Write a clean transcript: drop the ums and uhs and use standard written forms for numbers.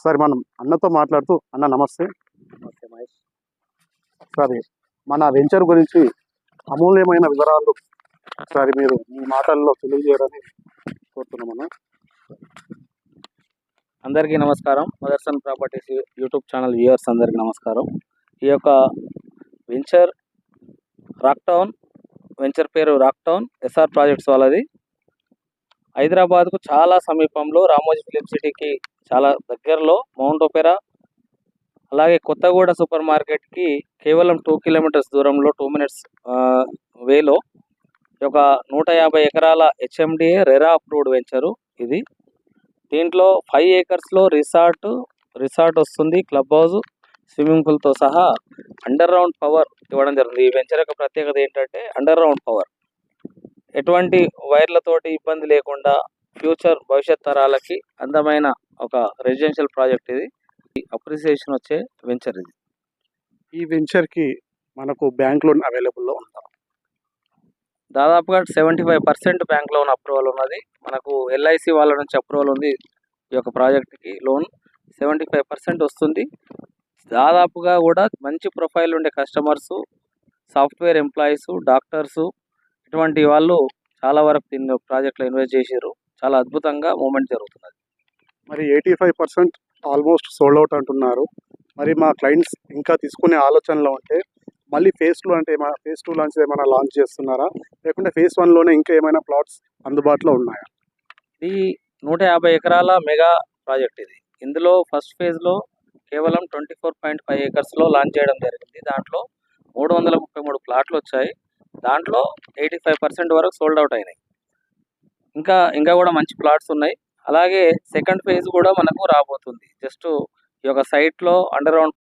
ఒకసారి మనం అన్నతో మాట్లాడుతూ, అన్న నమస్తే. నమస్తే మహేష్. ఒకసారి మన వెంచర్ గురించి అమూల్యమైన వివరాలు ఒకసారి మీరు మీ మాటల్లో తెలియజేయడానికి కోరుతున్నామన్నా. అందరికీ నమస్కారం. Motherson properties YouTube channel viewers అందరికీ నమస్కారం. ఈ యొక్క వెంచర్ రాక్టౌన్, వెంచర్ పేరు రాక్టౌన్ ఎస్ఆర్ ప్రాజెక్ట్స్ వాళ్ళది. హైదరాబాద్కు చాలా సమీపంలో, రామోజీ ఫిలిం సిటీకి చాలా దగ్గరలో, మౌంట్ ఒపెరా అలాగే కొత్తగూడ సూపర్ మార్కెట్కి కేవలం 2 కిలోమీటర్స్ దూరంలో, 2 మినిట్స్ వేలో ఒక 150 ఎకరాల హెచ్ఎండిఏ రెరా అప్రూవ్డ్ వెంచరు ఇది. దీంట్లో 5 ఏకర్స్లో రిసార్ట్ వస్తుంది, క్లబ్ హౌస్, స్విమ్మింగ్ పూల్తో సహా అండర్ గ్రౌండ్ పవర్ ఇవ్వడం జరుగుతుంది. ఈ వెంచర్ యొక్క ప్రత్యేకత ఏంటంటే అండర్ గ్రౌండ్ పవర్, ఎటువంటి వైర్లతోటి ఇబ్బంది లేకుండా భవిష్యత్ తరాలకి అందమైన ఒక రెసిడెన్షియల్ ప్రాజెక్ట్ ఇది. అప్రిసియేషన్ వచ్చే వెంచర్ ఇది. ఈ వెంచర్కి మనకు బ్యాంక్ లోన్ అవైలబుల్లో ఉందా? దాదాపుగా 75% బ్యాంక్ లోన్ అప్రూవల్ ఉన్నది. మనకు ఎల్ఐసి వాళ్ళ నుంచి అప్రూవల్ ఉంది. ఈ యొక్క ప్రాజెక్ట్కి లోన్ 75% వస్తుంది. దాదాపుగా కూడా మంచి ప్రొఫైల్ ఉండే కస్టమర్సు, సాఫ్ట్వేర్ ఎంప్లాయీసు, డాక్టర్సు, ఇటువంటి వాళ్ళు చాలా వరకు దీన్ని ప్రాజెక్ట్లో ఇన్వెస్ట్ చేశారు. చాలా అద్భుతంగా మూమెంట్ జరుగుతున్నది. మరి 85% ఆల్మోస్ట్ సోల్డ్ అవుట్ అంటున్నారు. మరి మా క్లయింట్స్ ఇంకా తీసుకునే ఆలోచనలో ఉంటే మళ్ళీ ఫేజ్ 2 అంటే ఫేజ్ 2 లాంచ్ ఏమైనా లాంచ్ చేస్తున్నారా, లేకుంటే ఫేజ్ 1లోనే ఇంకా ఏమైనా ప్లాట్స్ అందుబాటులో ఉన్నాయా? ఈ 150 ఎకరాల మెగా ప్రాజెక్ట్ ఇది. ఇందులో ఫస్ట్ ఫేజ్లో కేవలం 24.5 ఏకర్స్లో లాంచ్ చేయడం జరిగింది. దాంట్లో 333 ప్లాట్లు వచ్చాయి. దాంట్లో 85% వరకు సోల్డ్ అవుట్ అయినాయి. ఇంకా కూడా మంచి ప్లాట్స్ ఉన్నాయి. అలాగే సెకండ్ ఫేజ్ కూడా మనకు రాబోతుంది. జస్ట్ ఈ యొక్క సైట్లో అండర్ గ్రౌండ్